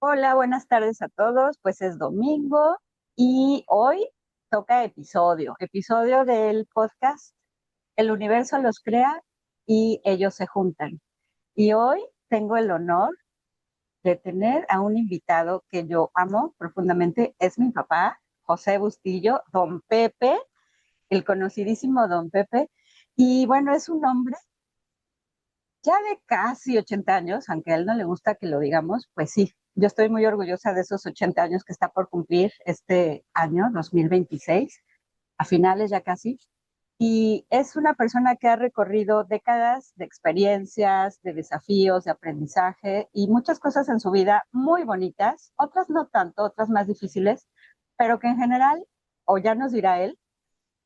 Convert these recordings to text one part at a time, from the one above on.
Hola, buenas tardes a todos. Pues es domingo y hoy toca episodio del podcast El universo los crea y ellos se juntan. Y hoy tengo el honor de tener a un invitado que yo amo profundamente. Es mi papá, José Bustillo, Don Pepe, el conocidísimo Don Pepe. Y bueno, es un hombre ya de casi 80 años, aunque a él no le gusta que lo digamos, pues sí, yo estoy muy orgullosa de esos 80 años que está por cumplir este año, 2026, a finales ya casi. Y es una persona que ha recorrido décadas de experiencias, de desafíos, de aprendizaje y muchas cosas en su vida muy bonitas, otras no tanto, otras más difíciles, pero que en general, o ya nos dirá él,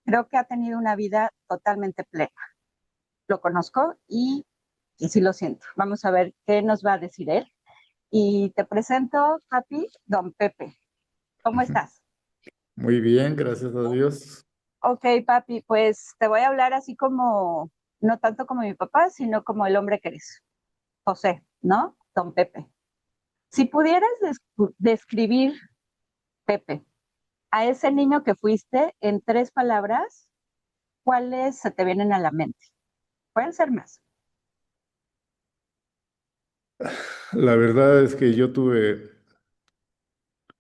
creo que ha tenido una vida totalmente plena. Lo conozco y sí lo siento. Vamos a ver qué nos va a decir él. Y te presento, papi, don Pepe. ¿Cómo estás? Muy bien, gracias a Dios. Ok, papi, pues te voy a hablar así como, no tanto como mi papá, sino como el hombre que eres, José, ¿no? Don Pepe. Si pudieras describir, Pepe, a ese niño que fuiste en tres palabras, ¿cuáles se te vienen a la mente? Pueden ser más. La verdad es que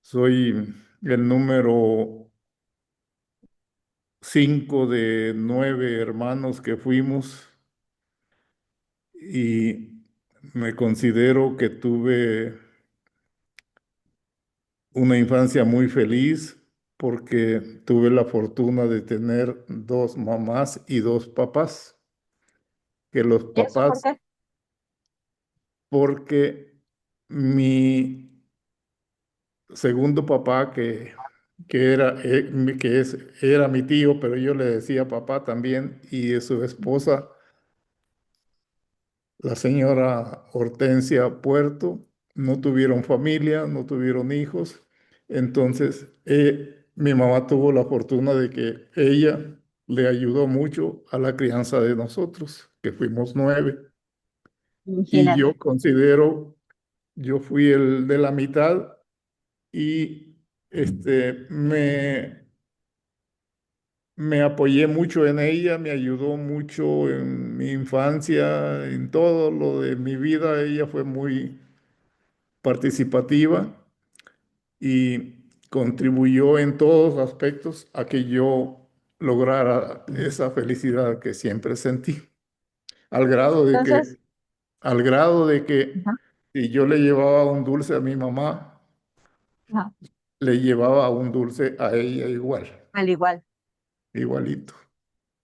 soy el número 5 de 9 hermanos que fuimos y me considero que tuve una infancia muy feliz porque tuve la fortuna de tener dos mamás y dos papás, que los ¿Y eso por papás, qué? porque mi segundo papá era mi tío, pero yo le decía papá también, y su esposa, la señora Hortensia Puerto, no tuvieron familia, no tuvieron hijos. Entonces, mi mamá tuvo la fortuna de que ella le ayudó mucho a la crianza de nosotros, que fuimos 9. Y Imagínate. yo fui el de la mitad y este, me apoyé mucho en ella, me ayudó mucho en mi infancia, en todo lo de mi vida. Ella fue muy participativa y contribuyó en todos los aspectos a que yo lograra esa felicidad que siempre sentí. Al grado de Entonces, que, al grado de que ajá, si yo le llevaba un dulce a mi mamá, ajá, le llevaba un dulce a ella igual, al igual. igualito.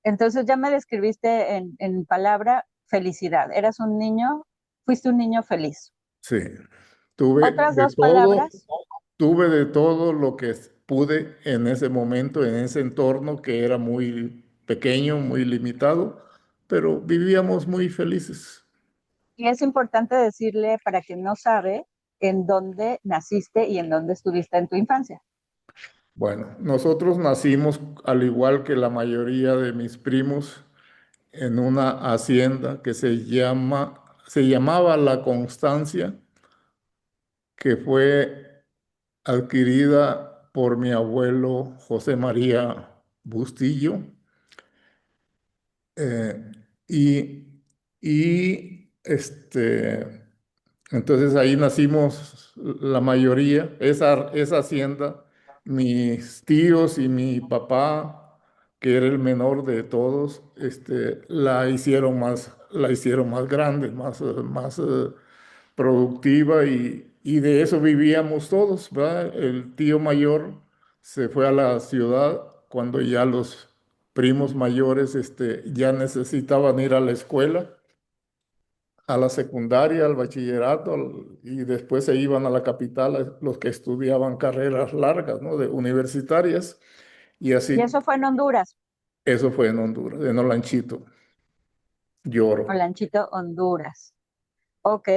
Entonces ya me describiste en palabra felicidad. Eras un niño, fuiste un niño feliz. Sí, tuve Otras de dos todo, palabras, tuve de todo lo que pude en ese momento, en ese entorno que era muy pequeño, muy limitado, pero vivíamos muy felices. y es importante decirle para quien no sabe en dónde naciste y en dónde estuviste en tu infancia. Bueno, nosotros nacimos, al igual que la mayoría de mis primos, en una hacienda que se llamaba La Constancia, que fue adquirida por mi abuelo José María Bustillo. Eh, y, entonces ahí nacimos la mayoría, esa hacienda, mis tíos y mi papá, que era el menor de todos, la hicieron más grande, más productiva y de eso vivíamos todos, ¿verdad? El tío mayor se fue a la ciudad cuando ya los primos mayores ya necesitaban ir a la escuela, a la secundaria, al bachillerato, y después se iban a la capital los que estudiaban carreras largas, ¿no? De universitarias, y Y así, eso fue en Honduras, eso fue en Honduras, en Olanchito, Lloro. Olanchito, Honduras. Ok.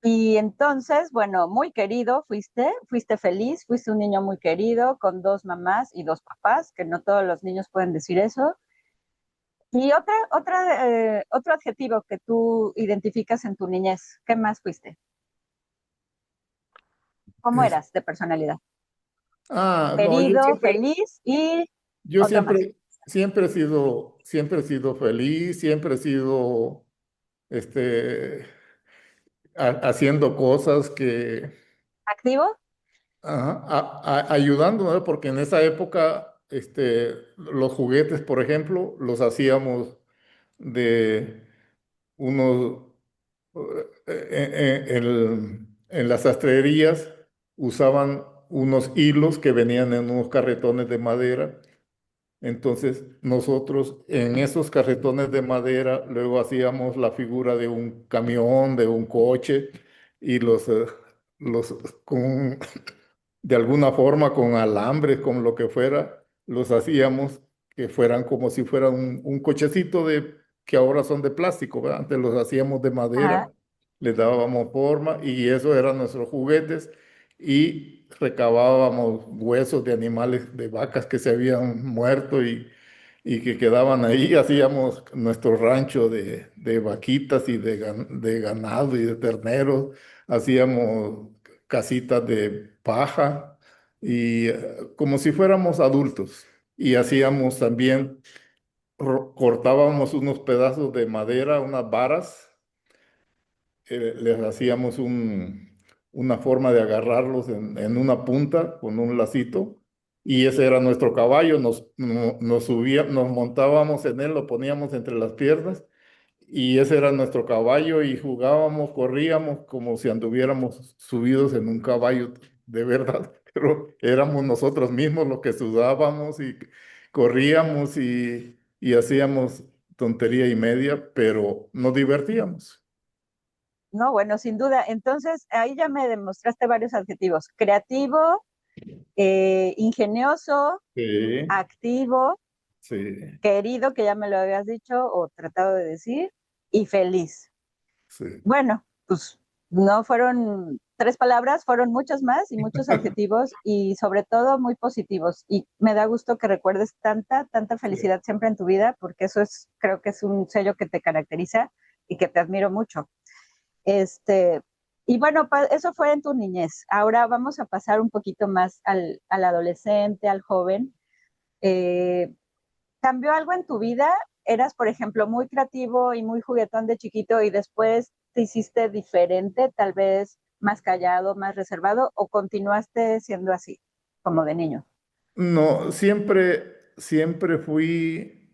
Y entonces, bueno, muy querido fuiste feliz, fuiste un niño muy querido con dos mamás y dos papás, que no todos los niños pueden decir eso. Y otro adjetivo que tú identificas en tu niñez, ¿qué más fuiste? ¿Cómo Es- eras de personalidad? no, yo Querido, siempre, feliz y yo otro más. siempre, siempre he sido feliz, siempre he sido, este, haciendo cosas que, ¿Activo? ajá, ayudando, ¿no? Porque en esa época, los juguetes, por ejemplo, los hacíamos de unos, en las sastrerías usaban unos hilos que venían en unos carretones de madera. Entonces, nosotros en esos carretones de madera luego hacíamos la figura de un camión, de un coche, y los con, de alguna forma con alambres, con lo que fuera, los hacíamos que fueran como si fuera un cochecito que ahora son de plástico, ¿verdad? Antes los hacíamos de Ajá. madera, les dábamos forma y eso eran nuestros juguetes y recabábamos huesos de animales, de vacas que se habían muerto y que quedaban ahí. Hacíamos nuestro rancho de vaquitas y de ganado y de terneros. Hacíamos casitas de paja y como si fuéramos adultos. Y hacíamos también, cortábamos unos pedazos de madera, unas varas, les hacíamos una forma de agarrarlos en una punta con un lacito. Y ese era nuestro caballo, nos montábamos en él, lo poníamos entre las piernas y ese era nuestro caballo y jugábamos, corríamos como si anduviéramos subidos en un caballo de verdad, pero éramos nosotros mismos los que sudábamos y corríamos y hacíamos tontería y media, pero nos divertíamos. No, bueno, sin duda. Entonces, ahí ya me demostraste varios adjetivos. Creativo, ingenioso, Sí, activo, sí, querido, que ya me lo habías dicho o tratado de decir, y feliz. sí. Bueno, pues no fueron tres palabras, fueron muchas más y muchos adjetivos y sobre todo muy positivos. Y me da gusto que recuerdes tanta Sí. felicidad siempre en tu vida, porque eso es, creo que es un sello que te caracteriza y que te admiro mucho. Este, y bueno, eso fue en tu niñez. Ahora vamos a pasar un poquito más al adolescente, al joven. Eh, ¿Cambió algo en tu vida? ¿Eras, por ejemplo, muy creativo y muy juguetón de chiquito y después te hiciste diferente, tal vez más callado, más reservado, o continuaste siendo así, como de niño? No, siempre fui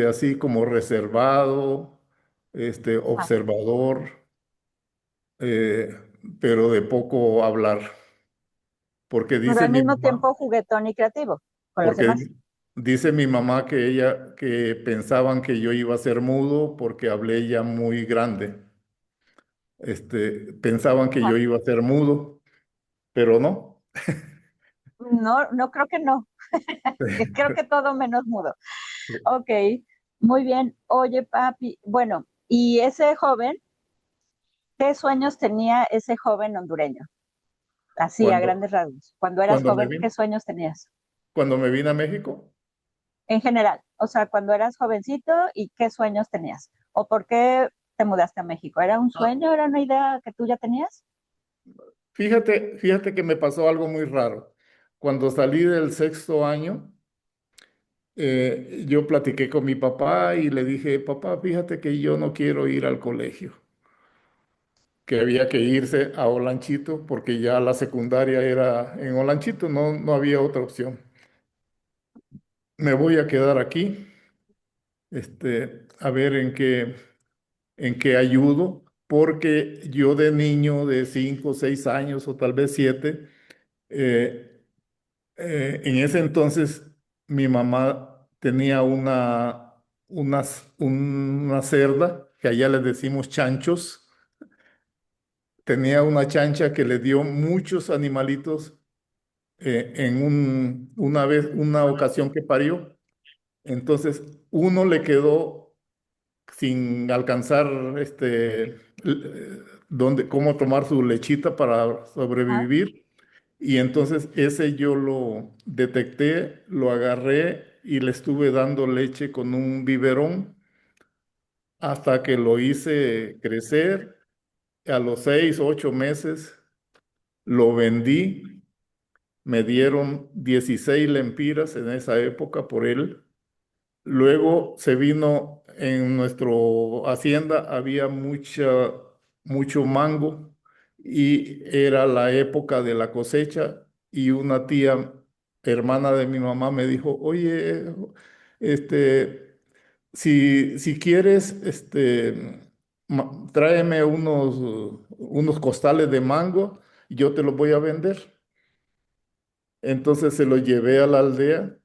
así como reservado, Ah, observador, eh, pero de poco hablar, porque pero dice al mi mismo mamá, tiempo juguetón y creativo con los porque demás. dice mi mamá que pensaban que yo iba a ser mudo porque hablé ya muy grande. Pensaban que Ah, yo iba a ser mudo, pero no. no, no creo que no. Creo que todo menos mudo. Ok, muy bien. Oye, papi, bueno, ¿y ese joven, qué sueños tenía ese joven hondureño? Así, a Cuando, grandes rasgos. Cuando eras cuando me joven, ¿qué vine, sueños tenías? cuando me vine a México. En general, o sea, cuando eras jovencito y qué sueños tenías. ¿O por qué te mudaste a México? ¿Era un sueño? ¿Era una idea que tú ya tenías? Fíjate que me pasó algo muy raro. Cuando salí del sexto año, yo platiqué con mi papá y le dije, papá, fíjate que yo no quiero ir al colegio, que había que irse a Olanchito porque ya la secundaria era en Olanchito, no había otra opción. Me voy a quedar aquí, a ver en qué ayudo, porque yo de niño de 5 o 6 años o tal vez 7, en ese entonces mi mamá tenía una cerda, que allá le decimos chanchos, tenía una chancha que le dio muchos animalitos una ocasión que parió. Entonces, uno le quedó sin alcanzar cómo tomar su lechita para Ajá. sobrevivir. Y entonces ese yo lo detecté, lo agarré y le estuve dando leche con un biberón hasta que lo hice crecer a los 6 o 8 meses. lo vendí, me dieron 16 lempiras en esa época por él. Luego se vino en nuestra hacienda, había mucho mango y era la época de la cosecha y una tía, hermana de mi mamá, me dijo, oye, este, si quieres, tráeme unos costales de mango y yo te los voy a vender. Entonces se los llevé a la aldea,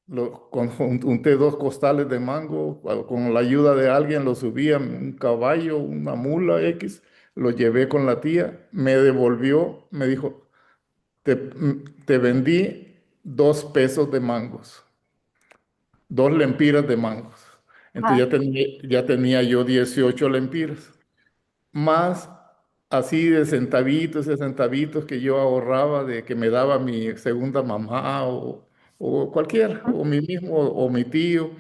unté 2 costales de mango, con la ayuda de alguien lo subí a un caballo, una mula X, lo llevé con la tía, me devolvió, me dijo, te vendí 2 pesos de mangos, 2 lempiras de mangos. Entonces Ajá. ya tenía yo 18 lempiras, más así de centavitos que yo ahorraba de que me daba mi segunda mamá o cualquiera, Ujú. o mi mismo, o mi tío,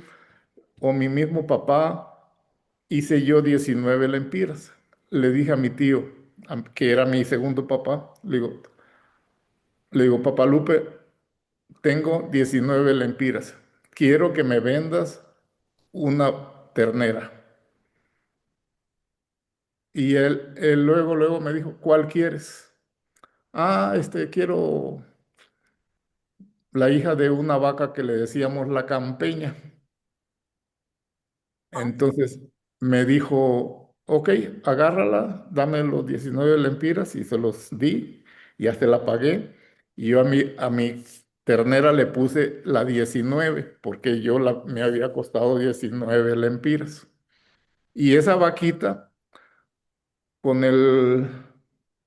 o mi mismo papá, hice yo 19 lempiras. Le dije a mi tío, que era mi segundo papá, le digo, papá Lupe, tengo 19 lempiras. Quiero que me vendas una ternera. Y él luego me dijo, ¿cuál quieres? Ah, quiero la hija de una vaca que le decíamos la campeña. Ajá. Entonces me dijo, ok, agárrala, dame los 19 lempiras y se los di y hasta la pagué. Y yo a mi ternera le puse la 19 porque me había costado 19 lempiras. Y esa vaquita, con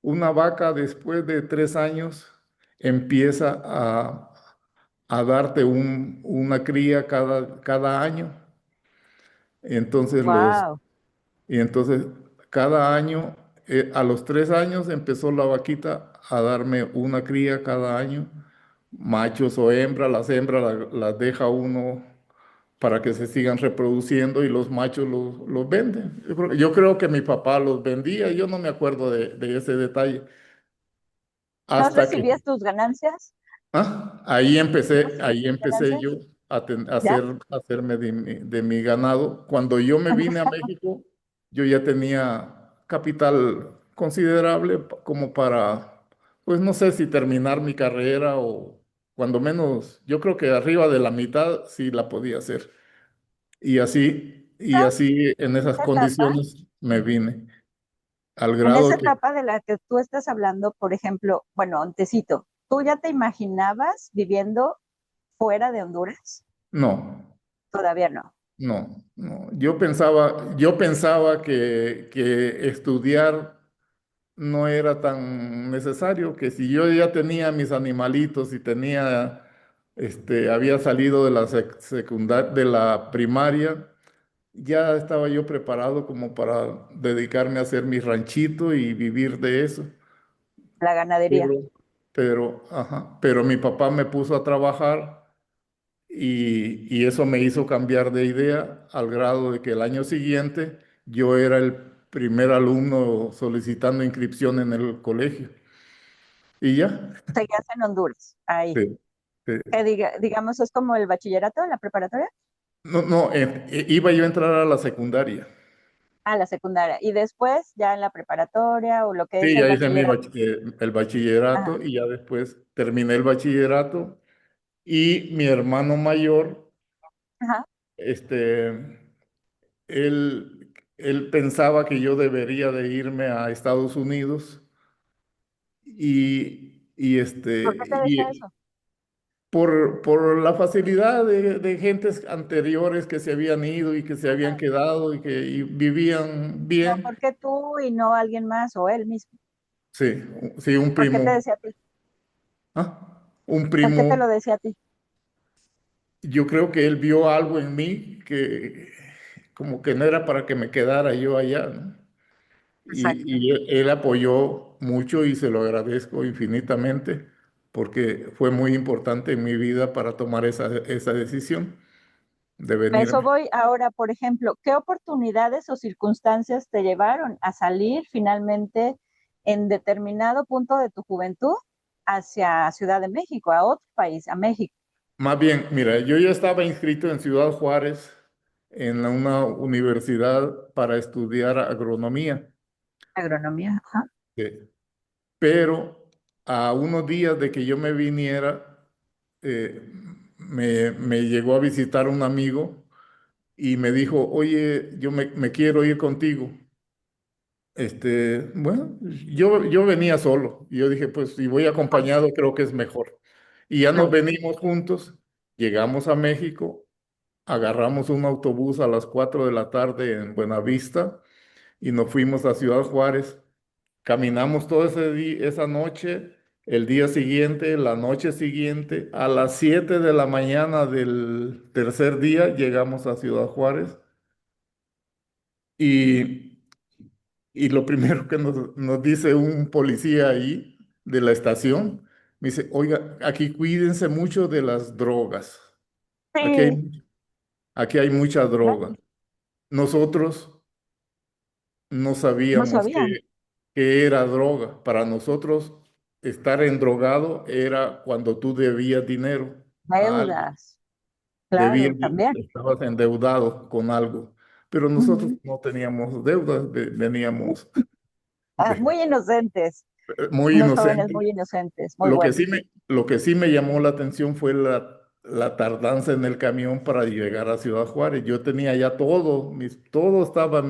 una vaca después de 3 años, empieza a darte una cría cada año. Entonces Wow. Y entonces cada año, a los 3 años empezó la vaquita a darme una cría cada año, machos o hembras. Las hembras las deja uno para que se sigan reproduciendo y los machos los venden. Yo creo que mi papá los vendía, yo no me acuerdo de ese detalle, ¿No hasta que recibías tus ganancias? Ahí ¿No empecé, recibías ahí tus empecé ganancias? yo a ¿Ya? hacerme de mi ganado. Cuando yo me vine a México, yo ya tenía capital considerable como para, pues no sé si terminar mi carrera o cuando menos, yo creo que arriba de la mitad sí la podía hacer. Y así en En esas esa etapa, condiciones me vine, al en grado esa que etapa de la que tú estás hablando, por ejemplo, bueno, antecito, ¿tú ya te imaginabas viviendo fuera de Honduras? no. Todavía no. No, no. Yo pensaba que estudiar no era tan necesario, que si yo ya tenía mis animalitos y había salido de la de la primaria, ya estaba yo preparado como para dedicarme a hacer mi ranchito y vivir de eso. La ganadería. Pero mi papá me puso a trabajar. Y eso me hizo cambiar de idea al grado de que el año siguiente yo era el primer alumno solicitando inscripción en el colegio. Y ya, Seguías en Honduras, ahí. sí, sí. Que digamos, es como el bachillerato, la preparatoria, No, no, iba yo a entrar a la secundaria. la secundaria. Y después, ya en la preparatoria o lo que es Sí, el ya hice bachillerato. el bachillerato Ajá, y ya después terminé el bachillerato y mi hermano mayor, ajá. este, él pensaba que yo debería de irme a Estados Unidos ¿Por qué te decía y eso? por la facilidad de gentes anteriores que se habían ido y que se habían Ajá. quedado y vivían No, bien. ¿por qué tú y no alguien más o él mismo? Sí, sí, un ¿Por qué te primo, decía a ti? un ¿Por qué te primo, lo decía a ti? yo creo que él vio algo en mí que como que no era para que me quedara yo allá, ¿no? Exacto. Y él apoyó mucho y se lo agradezco infinitamente porque fue muy importante en mi vida para tomar esa decisión de A eso venirme. voy ahora, por ejemplo, ¿qué oportunidades o circunstancias te llevaron a salir finalmente? en determinado punto de tu juventud hacia Ciudad de México, a otro país, a México. Más bien, mira, yo ya estaba inscrito en Ciudad Juárez en una universidad para estudiar agronomía. Agronomía, ajá. Sí. Pero a unos días de que yo me viniera, eh, me llegó a visitar un amigo y me dijo, oye, me quiero ir contigo. Bueno, yo venía solo y yo dije, pues si voy acompañado creo que es mejor. Y ya nos Claro. venimos juntos, llegamos a México, agarramos un autobús a las 4 de la tarde en Buenavista y nos fuimos a Ciudad Juárez. Caminamos todo esa noche, el día siguiente, la noche siguiente, a las 7 de la mañana del tercer día llegamos a Ciudad Juárez y, y lo primero que nos dice un policía ahí de la estación, me dice, oiga, aquí cuídense mucho de las drogas. Aquí Sí, hay, aquí hay mucha droga. claro, Nosotros no no sabíamos sabían. que era droga. Para nosotros, estar endrogado era cuando tú debías dinero a alguien, Deudas, claro, también. estabas endeudado con algo. Pero nosotros Ujú. no teníamos deudas, veníamos Ah, muy inocentes, muy unos jóvenes inocentes. muy inocentes, muy buenos. Lo que sí me llamó la atención fue la tardanza en el camión para llegar a Ciudad Juárez. Yo tenía ya todo, todo estaba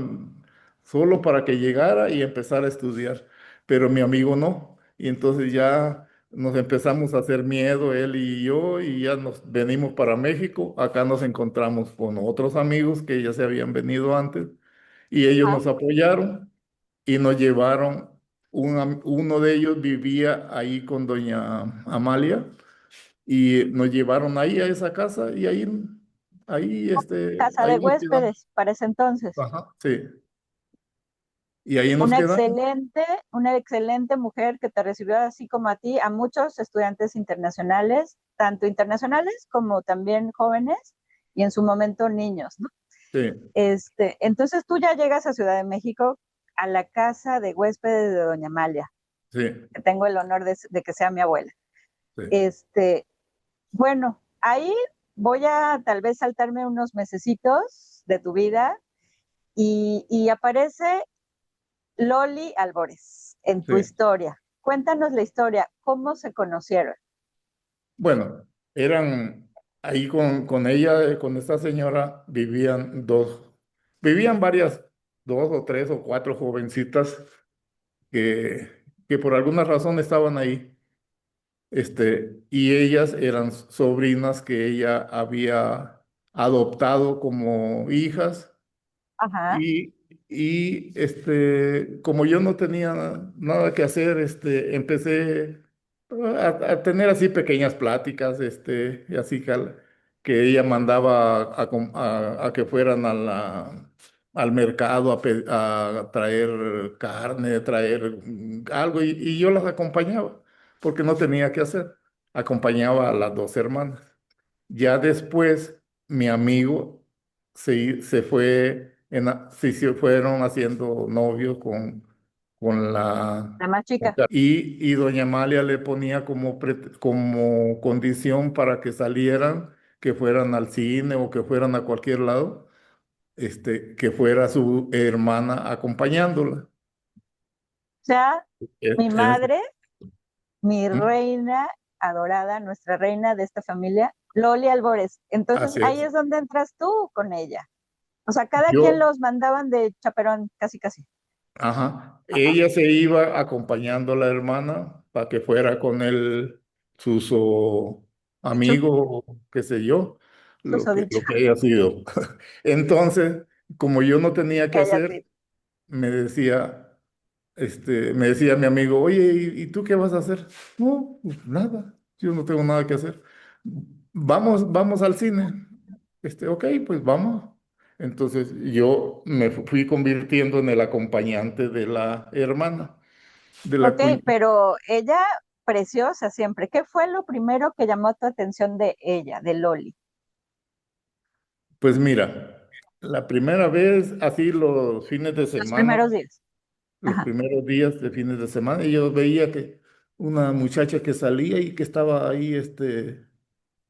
solo para que llegara y empezar a estudiar, pero mi amigo no. Y entonces ya nos empezamos a hacer miedo, él y yo, y ya nos venimos para México. Acá nos encontramos con otros amigos que ya se habían venido antes y ellos Ah, nos apoyaron y nos llevaron. Uno de ellos vivía ahí con doña Amalia y nos llevaron ahí a esa casa y casa de ahí nos quedamos. huéspedes para ese entonces. Ajá, sí. Y ahí nos Una quedamos. excelente, una excelente mujer que te recibió así como a ti, a muchos estudiantes internacionales, tanto internacionales como también jóvenes y en su momento niños, ¿no? Sí, Entonces tú ya llegas a Ciudad de México a la casa de huéspedes de Doña Amalia, sí, que tengo el honor de que sea mi abuela. sí, Este, bueno, ahí voy a tal vez saltarme unos mesecitos de tu vida y aparece Loli Albores en tu sí. historia. Cuéntanos la historia, cómo se conocieron. Bueno, eran ahí con ella, con esta señora, vivían varias, dos o tres o cuatro jovencitas que por alguna razón estaban ahí. Y ellas eran sobrinas que ella había adoptado como hijas Ajá, como yo no tenía nada que hacer, empecé a tener así pequeñas pláticas, y así que ella mandaba a que fueran al mercado a traer carne, traer algo, y yo las acompañaba, porque no tenía que hacer. Acompañaba a las dos hermanas. Ya después, mi amigo se fue, se fueron haciendo novios con la más chica. y doña Amalia le ponía como condición para que salieran, que fueran al cine o que fueran a cualquier lado, que fuera su hermana acompañándola. O sea, mi Es, madre, mi ¿Mm? reina adorada, nuestra reina de esta familia, Loli Albores. Entonces Así ahí es. es donde entras tú con ella. O sea, cada quien Yo, los mandaban de chaperón, casi casi. Ajá. Ajá, Ella se iba acompañando a la hermana para que fuera con él, su dicho, amigo, qué sé yo, dicho, lo que haya sido. Entonces, como yo no tenía que que haya hacer, sido. me decía, me decía mi amigo, oye, ¿y tú qué vas a hacer? No, pues nada, yo no tengo nada que hacer. Vamos al cine. Ok, pues vamos. Entonces yo me fui convirtiendo en el acompañante de la hermana, de la Ok, cual, pero ella, preciosa siempre. ¿Qué fue lo primero que llamó tu atención de ella, de Loli? pues mira, la primera vez, así los fines de Los semana, primeros días. los Ajá. primeros días de fines de semana, y yo veía que una muchacha que salía y que estaba ahí,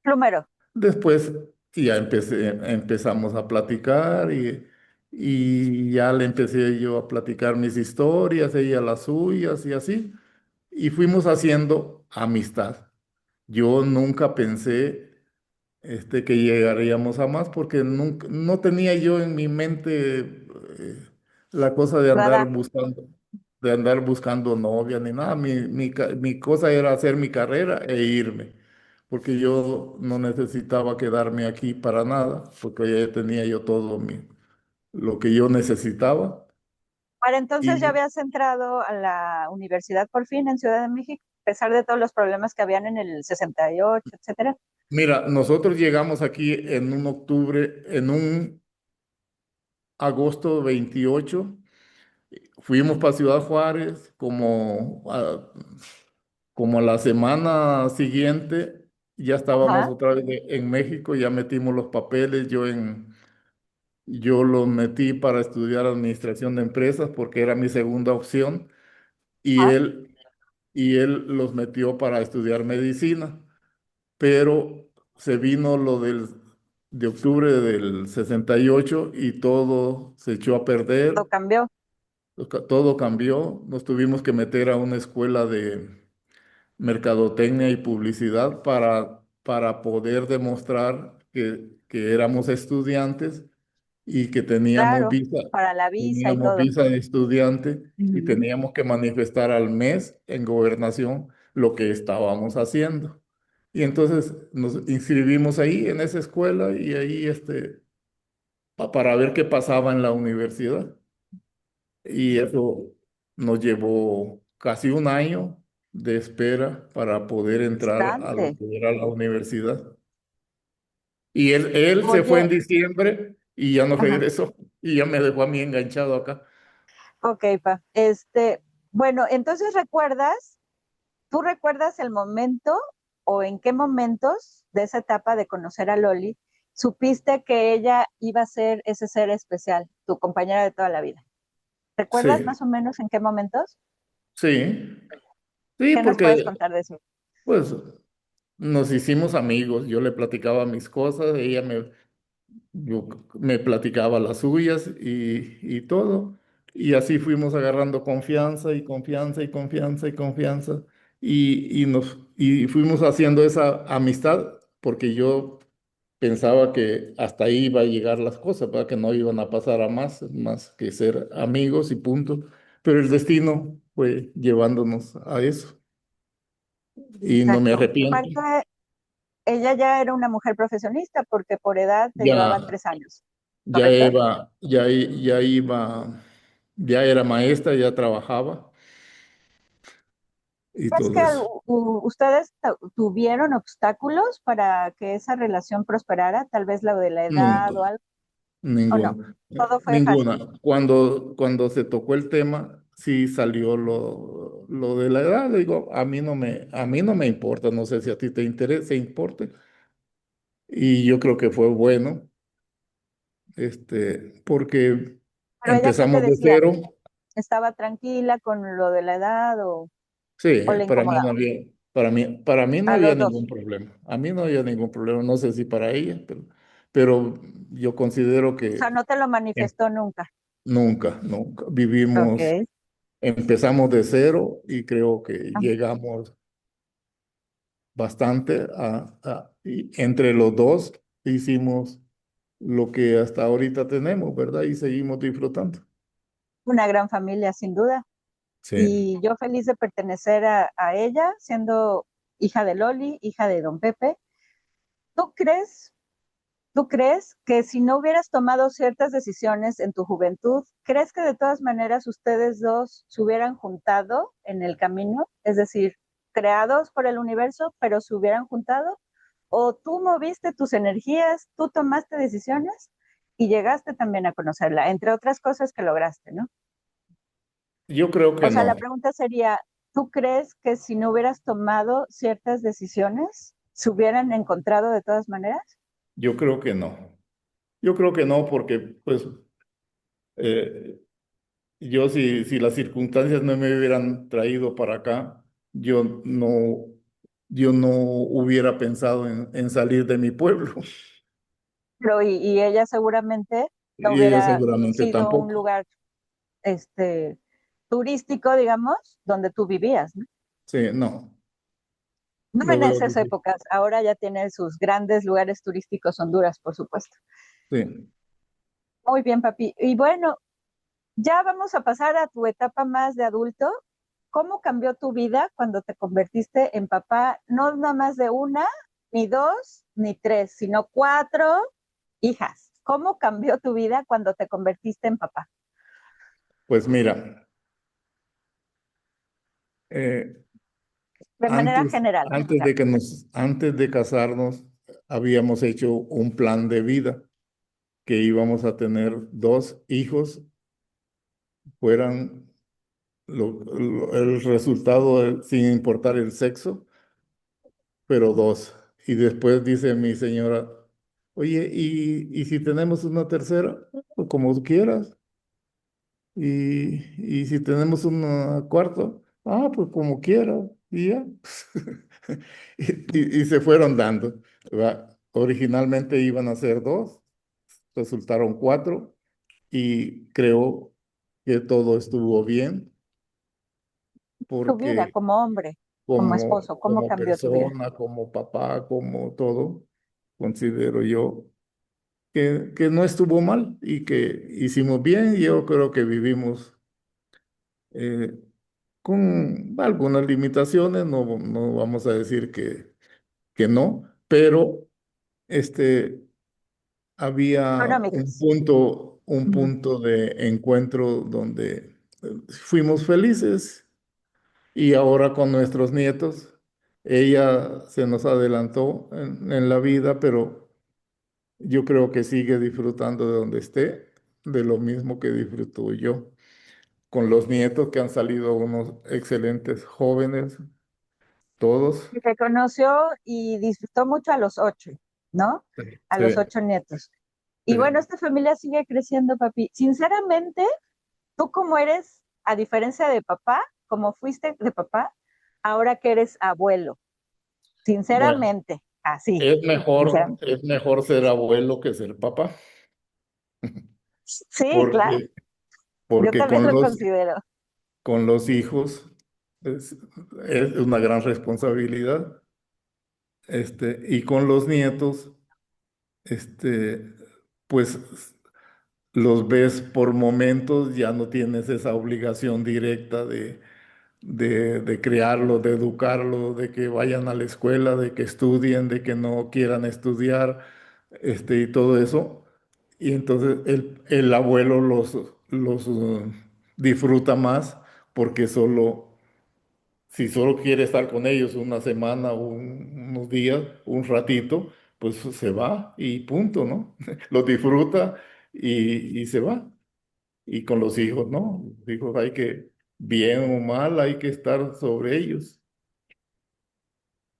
Plumero. después ya empezamos a platicar y ya le empecé yo a platicar mis historias, ella las suyas y así, y fuimos haciendo amistad. Yo nunca pensé que llegaríamos a más porque nunca, no tenía yo en mi mente la cosa Radar. de andar buscando novia ni nada. Mi cosa era hacer mi carrera e irme, porque yo no necesitaba quedarme aquí para nada, porque ya tenía yo todo lo que yo necesitaba. Para entonces ya Y habías entrado a la universidad por fin en Ciudad de México, a pesar de todos los problemas que habían en el 68, etcétera. mira, nosotros llegamos aquí en un octubre, en un agosto 28. Fuimos para Ciudad Juárez como a la semana siguiente, ya estábamos Ajá, otra vez en México, ya metimos los papeles, yo los metí para estudiar administración de empresas porque era mi segunda opción y ajá. él los metió para estudiar medicina, pero se vino de octubre del 68 y todo se echó a Todo perder. cambió. Todo cambió, nos tuvimos que meter a una escuela de mercadotecnia y publicidad para poder demostrar que éramos estudiantes y que Claro, para la visa y teníamos todo. visa de estudiante y Ujú. teníamos que manifestar al mes en gobernación lo que estábamos haciendo. Y entonces nos inscribimos ahí en esa escuela y ahí para ver qué pasaba en la universidad. Y eso nos llevó casi un año de espera para poder entrar a lo Bastante. que era la universidad. Y él se fue en Oye, diciembre y ya no ajá, regresó y ya me dejó a mí enganchado acá. ok, pa. Bueno, entonces ¿tú recuerdas el momento o en qué momentos de esa etapa de conocer a Loli supiste que ella iba a ser ese ser especial, tu compañera de toda la vida? ¿Recuerdas Sí, más o menos en qué momentos? sí, sí, ¿Qué nos puedes porque contar de eso? pues nos hicimos amigos. Yo le platicaba mis cosas, yo me platicaba las suyas y todo. Y así fuimos agarrando confianza y confianza y confianza y confianza. Y fuimos haciendo esa amistad porque yo pensaba que hasta ahí iba a llegar las cosas, para que no iban a pasar a más que ser amigos y punto. Pero el destino fue llevándonos a eso. Y no me Exacto. arrepiento. Aparte, ella ya era una mujer profesionista porque por edad te llevaban Ya, 3 años, ya ¿correcto? iba, ya iba, ya era maestra, ya trabajaba y ¿Es que todo eso. ustedes tuvieron obstáculos para que esa relación prosperara? Tal vez la de la edad Nunca, o algo, ¿o no? ninguna, Todo fue fácil. ninguna. Cuando se tocó el tema, sí salió lo de la edad. Le digo, a mí no me importa, no sé si a ti te interesa, importe. Y yo creo que fue bueno, porque Pero ella, ¿qué te empezamos de decía? cero. ¿Estaba tranquila con lo de la edad Sí, o le para mí incomodaba? no había, para mí no A había los dos. ningún problema. A mí no había ningún problema. No sé si para ella, pero yo considero O sea, que no te lo eh, manifestó nunca. nunca vivimos, Ok. empezamos de cero y creo que Ah, llegamos bastante y entre los dos hicimos lo que hasta ahorita tenemos, ¿verdad? Y seguimos disfrutando. una gran familia, sin duda. Sí, Y yo feliz de pertenecer a ella, siendo hija de Loli, hija de Don Pepe. ¿Tú crees, tú crees que si no hubieras tomado ciertas decisiones en tu juventud, crees que de todas maneras ustedes dos se hubieran juntado en el camino? Es decir, creados por el universo, pero se hubieran juntado. ¿O tú moviste tus energías, tú tomaste decisiones y llegaste también a conocerla, entre otras cosas que lograste, ¿no? yo creo que O sea, la no. pregunta sería, ¿tú crees que si no hubieras tomado ciertas decisiones, se hubieran encontrado de todas maneras? Yo creo que no. Yo creo que no, porque pues eh, yo si las circunstancias no me hubieran traído para acá, yo no hubiera pensado en salir de mi pueblo. Pero y ella seguramente no Y ella hubiera seguramente sido un tampoco. lugar este, turístico, digamos, donde tú vivías, ¿no? Sí, no, No lo en veo esas difícil. épocas, ahora ya tiene sus grandes lugares turísticos Honduras, por supuesto. Sí. Muy bien, papi. Y bueno, ya vamos a pasar a tu etapa más de adulto. ¿Cómo cambió tu vida cuando te convertiste en papá, no nada más de una, ni dos, ni tres, sino cuatro hijas? ¿Cómo cambió tu vida cuando te convertiste en papá? Pues mira, eh, De manera general, claro. antes de casarnos, habíamos hecho un plan de vida que íbamos a tener dos hijos, fueran el resultado, sin importar el sexo, pero dos. Y después dice mi señora, oye, ¿y si tenemos una tercera? Pues como tú quieras. Y si tenemos un cuarto, pues como quieras. Y ya. Y se fueron dando, ¿verdad? Originalmente iban a ser dos, resultaron cuatro y creo que todo estuvo bien Tu vida porque como hombre, como esposo, ¿cómo como cambió tu vida? persona, como papá, como todo, considero yo que no estuvo mal y que hicimos bien. Yo creo que vivimos eh, con algunas limitaciones, no vamos a decir que no, pero este, había Económicas. un Ujú. punto de encuentro donde fuimos felices. Y ahora con nuestros nietos, ella se nos adelantó en la vida, pero yo creo que sigue disfrutando de donde esté, de lo mismo que disfruto yo. Con los nietos que han salido unos excelentes jóvenes, todos. Y te conoció y disfrutó mucho a los 8, ¿no? Sí, A sí, los 8 nietos. Y bueno, sí. esta familia sigue creciendo, papi. Sinceramente, tú como eres, a diferencia de papá, como fuiste de papá, ahora que eres abuelo, Bueno, sinceramente, así, sinceramente. es mejor ser abuelo que ser papá, Sí, claro, porque, yo porque también lo considero. con los hijos es, es una gran responsabilidad. Y con los nietos, este, pues los ves por momentos, ya no tienes esa obligación directa de criarlos, de educarlos, de que vayan a la escuela, de que estudien, de que no quieran estudiar, y todo eso. Y entonces el abuelo los disfruta más porque si solo quiere estar con ellos una semana o unos días, un ratito, pues se va y punto, ¿no? Lo disfruta y se va. Y con los hijos, ¿no? Los hijos bien o mal, hay que estar sobre ellos.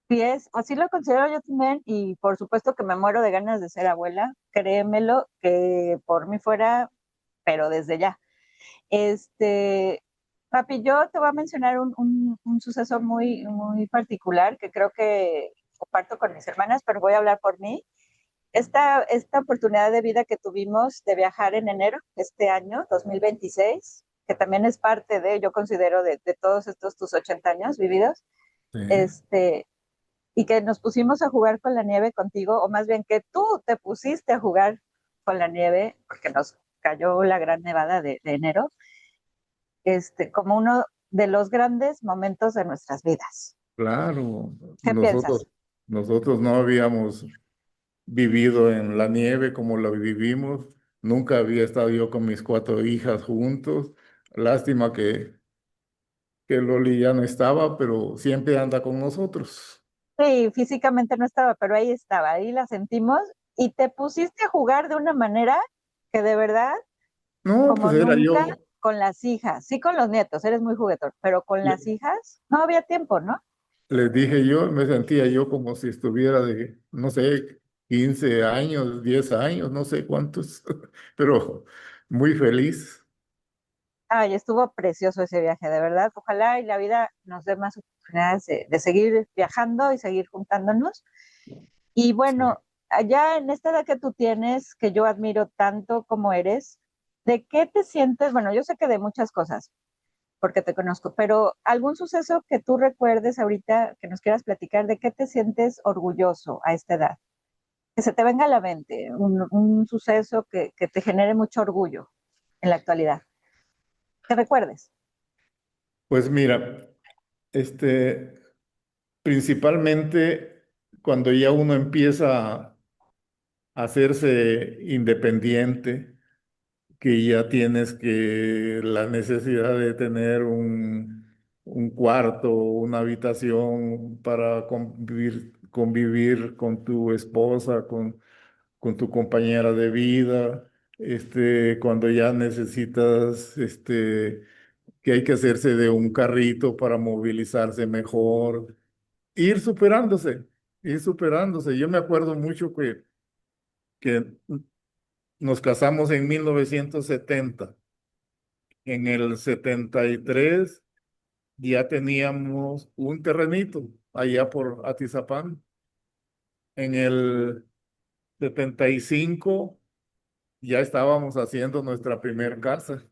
Sí es, así lo considero yo también y por supuesto que me muero de ganas de ser abuela, créemelo que por mí fuera, pero desde ya. Este, papi, yo te voy a mencionar un suceso muy particular que creo que comparto con mis hermanas, pero voy a hablar por mí. Esta oportunidad de vida que tuvimos de viajar en enero de este año, 2026, que también es parte de, yo considero, de todos estos tus 80 años vividos, Sí, este, y que nos pusimos a jugar con la nieve contigo, o más bien que tú te pusiste a jugar con la nieve, porque nos cayó la gran nevada de enero, como uno de los grandes momentos de nuestras vidas. claro, ¿Qué piensas? nosotros no habíamos vivido en la nieve como la vivimos. Nunca había estado yo con mis cuatro hijas juntos. Lástima que Loli ya no estaba, pero siempre anda con nosotros. Sí, físicamente no estaba, pero ahí estaba, ahí la sentimos y te pusiste a jugar de una manera que de verdad, No, como pues era nunca, yo. con las hijas, sí con los nietos, eres muy juguetón, pero con las hijas no había tiempo, ¿no? Les dije yo, me sentía yo como si estuviera de, no sé, 15 años, 10 años, no sé cuántos, pero muy feliz. Ay, estuvo precioso ese viaje, de verdad. Ojalá y la vida nos dé más oportunidades de seguir viajando y seguir juntándonos. Y Sí. bueno, allá en esta edad que tú tienes, que yo admiro tanto como eres, ¿de qué te sientes? Bueno, yo sé que de muchas cosas, porque te conozco, pero algún suceso que tú recuerdes ahorita, que nos quieras platicar, ¿de qué te sientes orgulloso a esta edad? Que se te venga a la mente, un suceso que te genere mucho orgullo en la actualidad. Que recuerdes. Pues mira, este, principalmente cuando ya uno empieza a hacerse independiente, que ya tienes que la necesidad de tener un cuarto, una habitación para convivir con tu esposa, con tu compañera de vida, cuando ya necesitas, que hay que hacerse de un carrito para movilizarse mejor, ir superándose, ir superándose. Yo me acuerdo mucho que nos casamos en 1970. En el 73 ya teníamos un terrenito allá por Atizapán. En el 75 ya estábamos haciendo nuestra primer casa.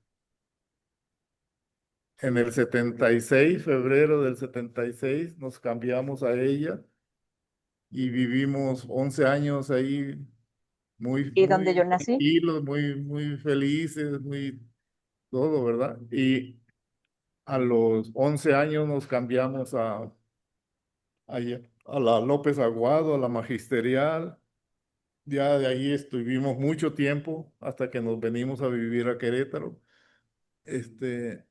En el 76, febrero del 76, nos cambiamos a ella y vivimos 11 años ahí muy, Y donde yo muy nací, tranquilos, muy felices, muy todo, ¿verdad? Y a los 11 años nos cambiamos a la López Aguado, a la Magisterial. Ya de ahí estuvimos mucho tiempo hasta que nos venimos a vivir a Querétaro. Este,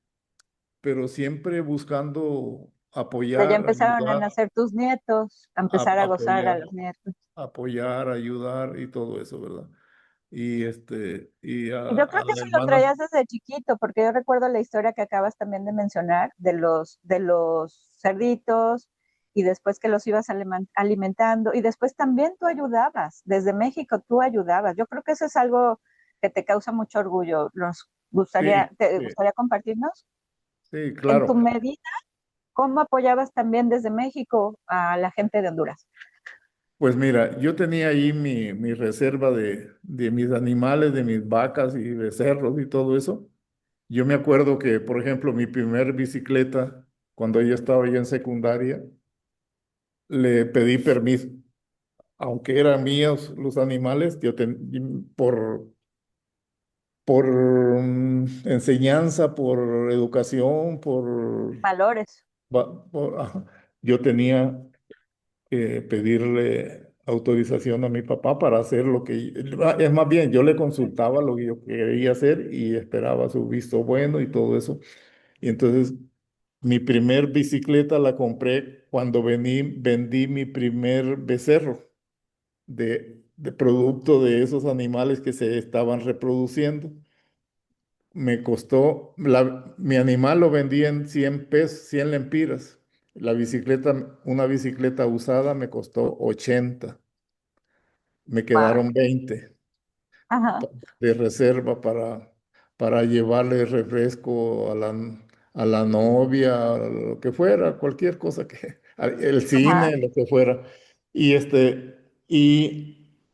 pero siempre buscando pero ya apoyar, empezaron a ayudar, nacer tus nietos, a empezar a gozar a apoyar, los nietos. apoyar, ayudar y todo eso, ¿verdad? Y Y yo creo a que la eso lo hermana, traías desde chiquito, porque yo recuerdo la historia que acabas también de mencionar de los cerditos y después que los ibas alimentando y después también tú ayudabas, desde México tú ayudabas. Yo creo que eso es algo que te causa mucho orgullo. sí, ¿Te sí, gustaría compartirnos? sí, En tu claro. medida, ¿cómo apoyabas también desde México a la gente de Honduras? Pues mira, yo tenía ahí mi reserva de mis animales, de mis vacas y becerros y todo eso. Yo me acuerdo que, por ejemplo, mi primer bicicleta, cuando yo estaba ya en secundaria, le pedí permiso, aunque eran míos los animales, por enseñanza, por educación, Valores. ajá, yo tenía que pedirle autorización a mi papá para hacer lo que, es más bien, yo le consultaba lo que yo quería hacer y esperaba su visto bueno y todo eso. Y entonces mi primer bicicleta la compré cuando vendí mi primer becerro de producto de esos animales que se estaban reproduciendo. Me costó, mi animal lo vendí en 100 pesos, 100 lempiras. Una bicicleta usada me costó 80. Me Wow. quedaron 20 Ajá, de reserva para llevarle refresco a la novia, a lo que fuera, cualquier cosa el ajá. cine, lo que fuera. Y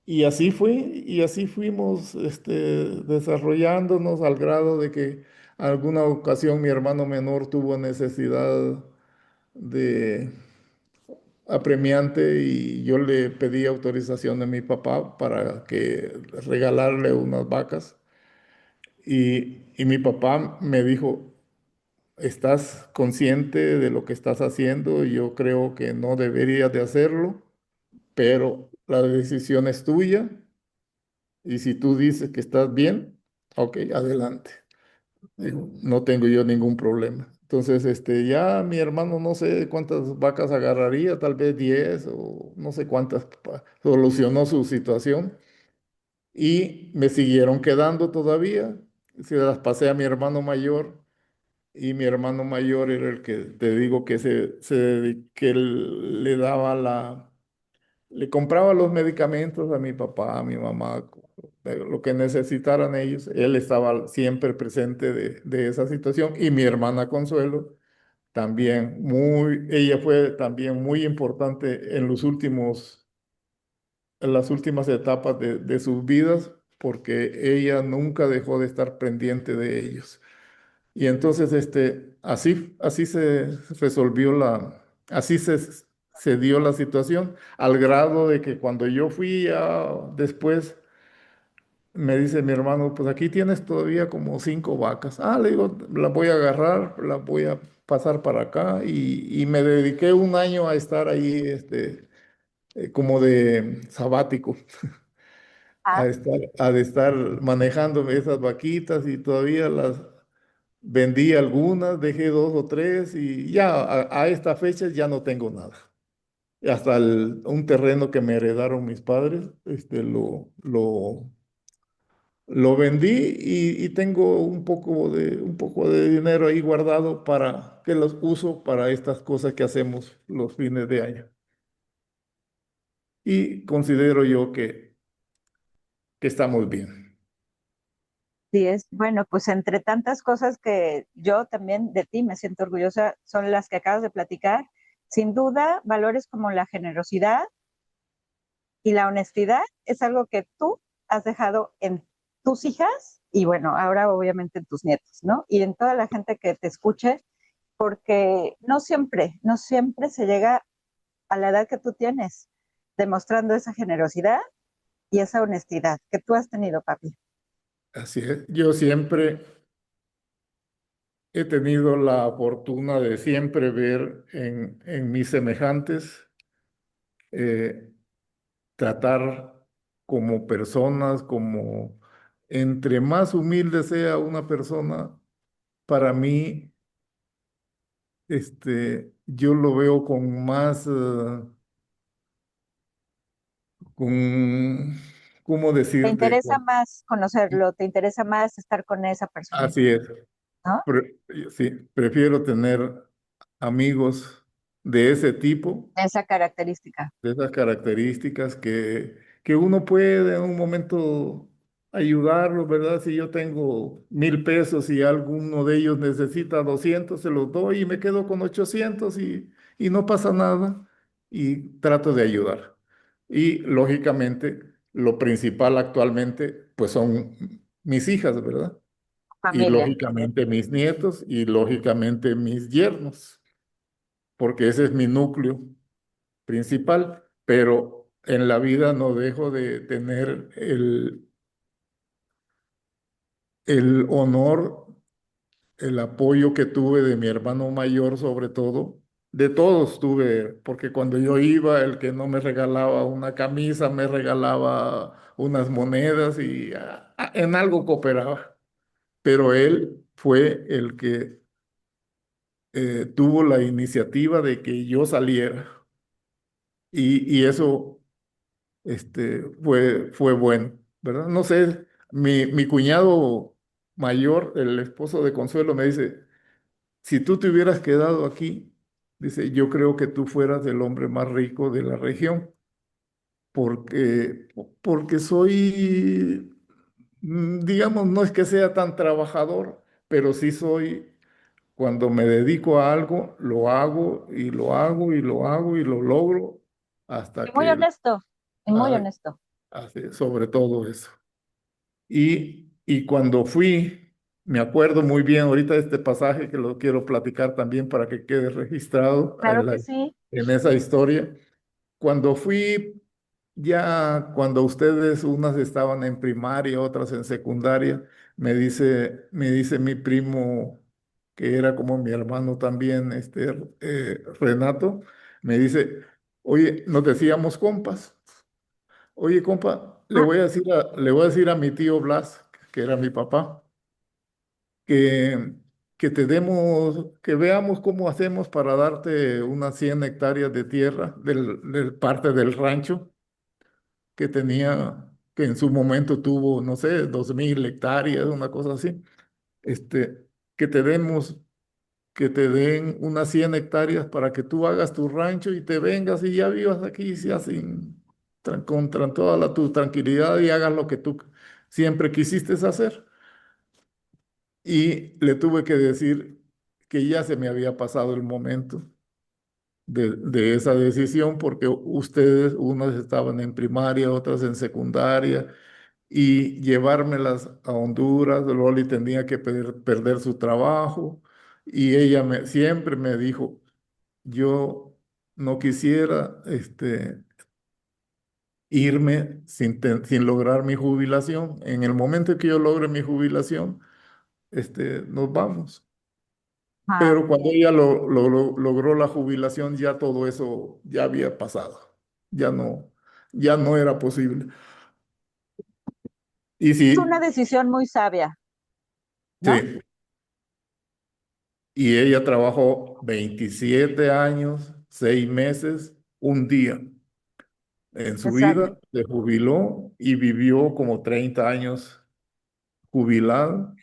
y así fue, y así fuimos desarrollándonos al grado de que alguna ocasión mi hermano menor tuvo necesidad de apremiante y yo le pedí autorización a mi papá para que regalarle unas vacas y mi papá me dijo, ¿estás consciente de lo que estás haciendo? Yo creo que no deberías de hacerlo, pero la decisión es tuya y si tú dices que estás bien, ok, adelante. Digo, no tengo yo ningún problema. Entonces, ya mi hermano no sé cuántas vacas agarraría, tal vez 10 o no sé cuántas, solucionó su situación y me siguieron quedando todavía. Se las pasé a mi hermano mayor y mi hermano mayor era el que te digo que que él le daba le compraba los medicamentos a mi papá, a mi mamá. de lo que necesitaran ellos. Él estaba siempre presente de esa situación y mi hermana Consuelo también ella fue también muy importante en las últimas etapas de sus vidas porque ella nunca dejó de estar pendiente de ellos. Y entonces, así se resolvió así se dio la situación, al grado de que cuando yo fui ya después, me dice mi hermano, pues aquí tienes todavía como 5 vacas. Ah, le digo, las voy a agarrar, las voy a pasar para acá y me dediqué un año a estar ahí, como de sabático, Ah, de estar manejando esas vaquitas y todavía vendí algunas, dejé 2 o 3 y ya a esta fecha ya no tengo nada. Hasta un terreno que me heredaron mis padres, lo vendí y tengo un poco de dinero ahí guardado para que los uso para estas cosas que hacemos los fines de año. Y considero yo que estamos bien. sí es. Bueno, pues entre tantas cosas que yo también de ti me siento orgullosa, son las que acabas de platicar. Sin duda, valores como la generosidad y la honestidad es algo que tú has dejado en tus hijas y bueno, ahora obviamente en tus nietos, ¿no? Y en toda la gente que te escuche, porque no siempre se llega a la edad que tú tienes, demostrando esa generosidad y esa honestidad que tú has tenido, papi. Así es. Yo siempre he tenido la fortuna de siempre ver en mis semejantes, eh, tratar como personas, como entre más humilde sea una persona, para mí, yo lo veo con más, con, ¿cómo Te decirte? interesa más conocerlo, te interesa más estar con esa persona, Así es. ¿no? Sí, prefiero tener amigos de ese tipo, Esa característica. de esas características que uno puede en un momento ayudarlos, ¿verdad? Si yo tengo 1,000 pesos y alguno de ellos necesita 200, se los doy y me quedo con 800 y no pasa nada y trato de ayudar. Y lógicamente, lo principal actualmente, pues son mis hijas, ¿verdad? Y Familia. lógicamente mis nietos y lógicamente mis yernos, porque ese es mi núcleo principal, pero en la vida no dejo de tener el honor, el apoyo que tuve de mi hermano mayor sobre todo. De todos tuve, porque cuando yo iba, el que no me regalaba una camisa, me regalaba unas monedas y en algo cooperaba. Pero él fue el que tuvo la iniciativa de que yo saliera y eso fue bueno, ¿verdad? No sé, mi cuñado mayor, el esposo de Consuelo, me dice, si tú te hubieras quedado aquí, dice, yo creo que tú fueras el hombre más rico de la región, porque soy, digamos, no es que sea tan trabajador, pero sí soy, cuando me dedico a algo, lo hago y lo hago y lo hago y lo logro hasta Y muy que, honesto, y muy ah, honesto. sobre todo eso. Y cuando fui, me acuerdo muy bien ahorita de este pasaje que lo quiero platicar también para que quede registrado Claro que sí. en esa historia. Cuando fui, ya cuando ustedes, unas estaban en primaria, otras en secundaria, me dice mi primo, que era como mi hermano también, Renato, me dice, oye, nos decíamos compas. Oye, compa, Ah, le voy a decir a mi tío Blas, que era mi papá, que, que veamos cómo hacemos para darte unas 100 hectáreas de tierra del parte del rancho que tenía, que en su momento tuvo, no sé, 2,000 hectáreas, una cosa así. Este, que te demos, que te den unas 100 hectáreas para que tú hagas tu rancho y te vengas y ya vivas aquí, ya sin, con toda tu tranquilidad y hagas siempre quisiste hacer. Y le tuve que decir que ya se me había pasado el momento de esa decisión porque ustedes, unas estaban en primaria, otras en secundaria, y llevármelas a Honduras, Loli tenía que perder su trabajo y ella siempre me dijo, yo no quisiera irme sin lograr mi jubilación. En el momento en que yo logre mi jubilación, nos vamos. Ah, Pero cuando ella logró la jubilación, ya todo eso ya había pasado. Ya no, ya no era posible. Y es una sí, decisión muy sabia, ¿no? sí. Y ella trabajó 27 años, 6 meses, un día en su Exacto. vida, se jubiló y vivió como 30 años jubilada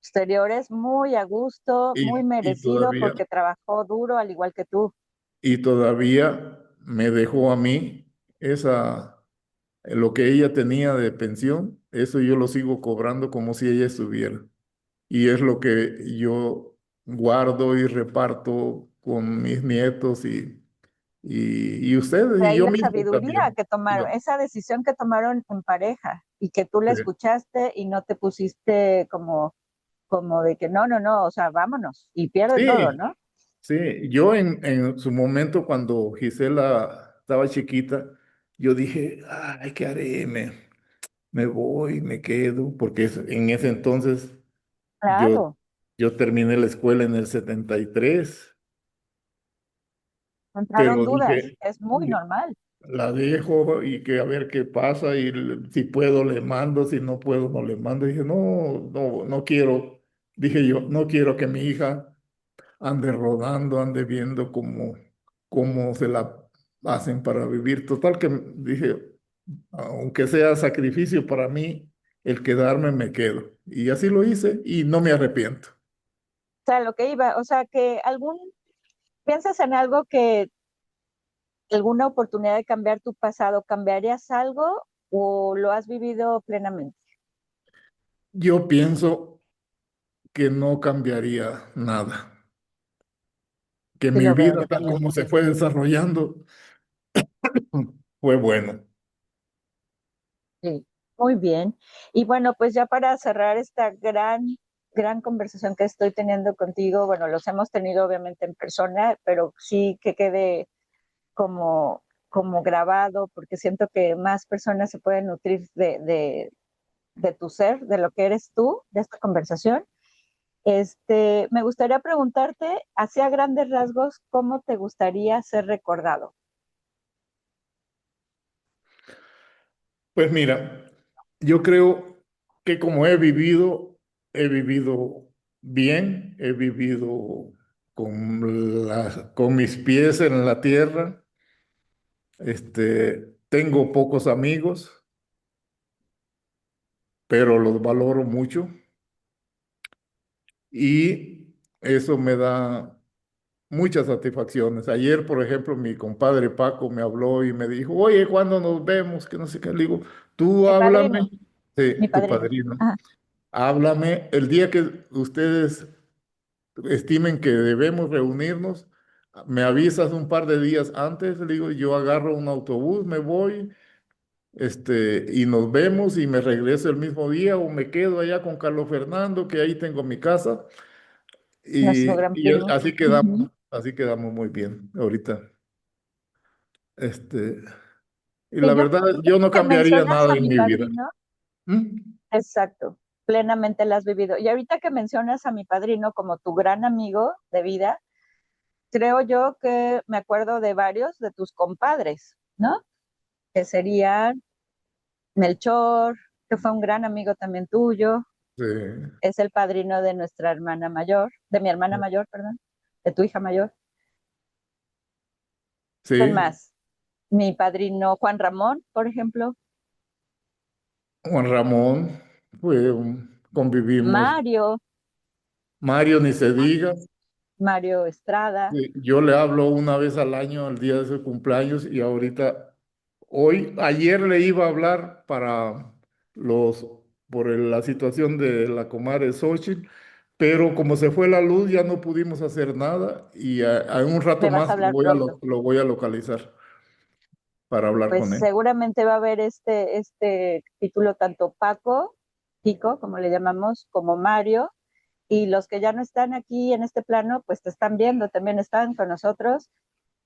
Exteriores muy a gusto, muy y merecido todavía, porque trabajó duro al igual que tú. y todavía me dejó a mí lo que ella tenía de pensión, eso yo lo sigo cobrando como si ella estuviera. Y es lo que yo guardo y reparto con mis nietos y ustedes De y ahí yo la mismo sabiduría también. que tomaron, esa decisión que tomaron en pareja y que tú la Sí, escuchaste y no te pusiste como de que no, no, no, o sea, vámonos y pierde todo, sí, ¿no? sí. Yo en su momento cuando Gisela estaba chiquita, yo dije, ay, ¿qué haré? Me voy, me quedo, porque en ese entonces yo, Claro, yo terminé la escuela en el 73, entraron pero dudas, dije, es muy normal. la dejo y que a ver qué pasa y si puedo le mando, si no puedo no le mando. Dije, no, no, no quiero, dije yo, no quiero que mi hija ande rodando, ande viendo cómo se la hacen para vivir. Total que dije, aunque sea sacrificio para mí, el quedarme me quedo. Y así lo hice y no me arrepiento. O sea, lo que iba, o sea, que piensas en algo que alguna oportunidad de cambiar tu pasado, ¿cambiarías algo o lo has vivido plenamente? Yo pienso que no cambiaría nada, que Sí, mi lo veo vida yo tal también. como se fue desarrollando fue bueno. Sí, muy bien. Y bueno, pues ya para cerrar esta gran conversación que estoy teniendo contigo, bueno, los hemos tenido obviamente en persona, pero sí que quede como grabado, porque siento que más personas se pueden nutrir de tu ser, de lo que eres tú, de esta conversación. Me gustaría preguntarte, hacia grandes rasgos, ¿cómo te gustaría ser recordado? Pues mira, yo creo que como he vivido bien, he vivido con mis pies en la tierra, tengo pocos amigos, pero los valoro mucho y eso me da muchas satisfacciones. Ayer, por ejemplo, mi compadre Paco me habló y me dijo, oye, ¿cuándo nos vemos? Que no sé qué. Le digo, tú Mi háblame. padrino, mi Sí, tu padrino. padrino. Ajá, Háblame el día que ustedes estimen que debemos reunirnos. Me avisas un par de días antes, le digo, yo agarro un autobús, me voy, y nos vemos y me regreso el mismo día o me quedo allá con Carlos Fernando, que ahí tengo mi casa nuestro gran y primo. Ujú. así quedamos muy bien ahorita. Este, y Sí, la verdad, yo no que cambiaría mencionas nada a en mi mi vida. padrino, ¿Mm? exacto, plenamente la has vivido. Y ahorita que mencionas a mi padrino como tu gran amigo de vida, creo yo que me acuerdo de varios de tus compadres, ¿no? Que serían Melchor, que fue un gran amigo también tuyo, Sí, es el padrino de nuestra hermana mayor, de mi hermana mayor, perdón, de tu hija mayor. ¿Quién sí, más? Mi padrino Juan Ramón, por ejemplo, Juan Ramón, convivimos. Mario, Mario, ni se diga. Mario Estrada, Sí, yo le hablo una vez al año, el día de su cumpleaños, y ahorita, ayer le iba a hablar para los la situación de la comadre Xochitl, pero como se fue la luz ya no pudimos hacer nada y a un rato Me vas a más hablar pronto. lo voy a localizar para hablar Pues con él. seguramente va a haber este título tanto Paco, Pico, como le llamamos, como Mario, y los que ya no están aquí en este plano, pues te están viendo, también están con nosotros.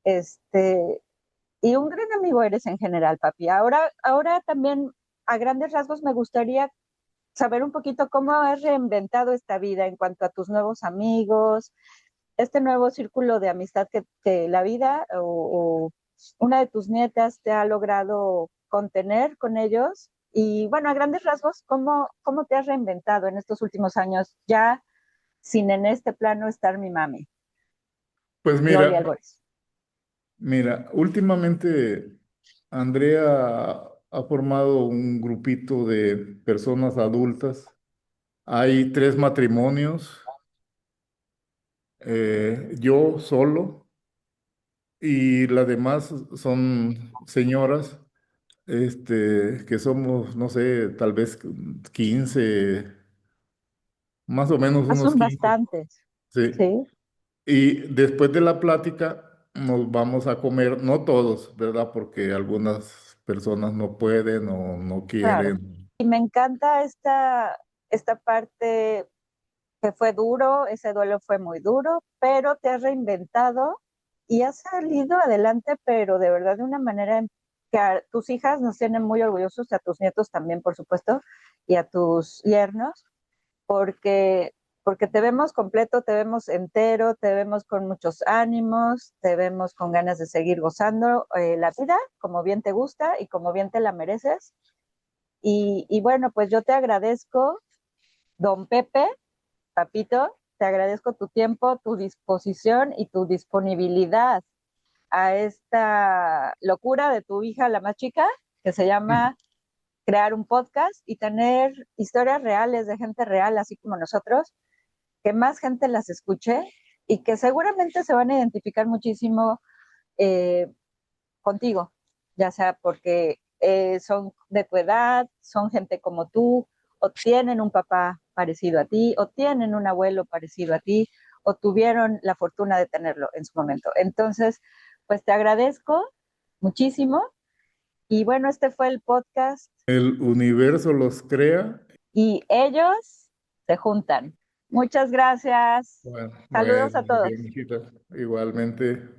Este, y un gran amigo eres en general, papi. Ahora también, a grandes rasgos, me gustaría saber un poquito cómo has reinventado esta vida en cuanto a tus nuevos amigos, este nuevo círculo de amistad que la vida o una de tus nietas te ha logrado contener con ellos. Y bueno, a grandes rasgos, ¿cómo te has reinventado en estos últimos años, ya sin en este plano estar mi mami, Pues Gloria mira, Albores? últimamente Andrea ha formado un grupito de personas adultas. Hay 3 matrimonios, yo solo y las demás son señoras, que somos, no sé, tal vez 15, más o menos Ah, unos son 15, bastantes, sí. ¿sí? Y después de la plática nos vamos a comer, no todos, ¿verdad? Porque algunas personas no pueden o no Claro. quieren. Y me encanta esta parte que fue duro, ese duelo fue muy duro, pero te has reinventado y has salido adelante, pero de verdad de una manera que a tus hijas nos tienen muy orgullosos, a tus nietos también, por supuesto, y a tus yernos, porque, porque te vemos completo, te vemos entero, te vemos con muchos ánimos, te vemos con ganas de seguir gozando la vida como bien te gusta y como bien te la mereces. Y bueno, pues yo te agradezco, don Pepe, papito, te agradezco tu tiempo, tu disposición y tu disponibilidad a esta locura de tu hija, la más chica, que se llama crear un podcast y tener historias reales de gente real, así como nosotros, que más gente las escuche y que seguramente se van a identificar muchísimo eh, contigo, ya sea porque son de tu edad, son gente como tú, o tienen un papá parecido a ti, o tienen un abuelo parecido a ti, o tuvieron la fortuna de tenerlo en su momento. Entonces, pues te agradezco muchísimo. Y bueno, este fue el podcast El universo los crea. y ellos se juntan. Muchas gracias. Bueno, Saludos bueno, a muy bien, todos. hijita. Igualmente.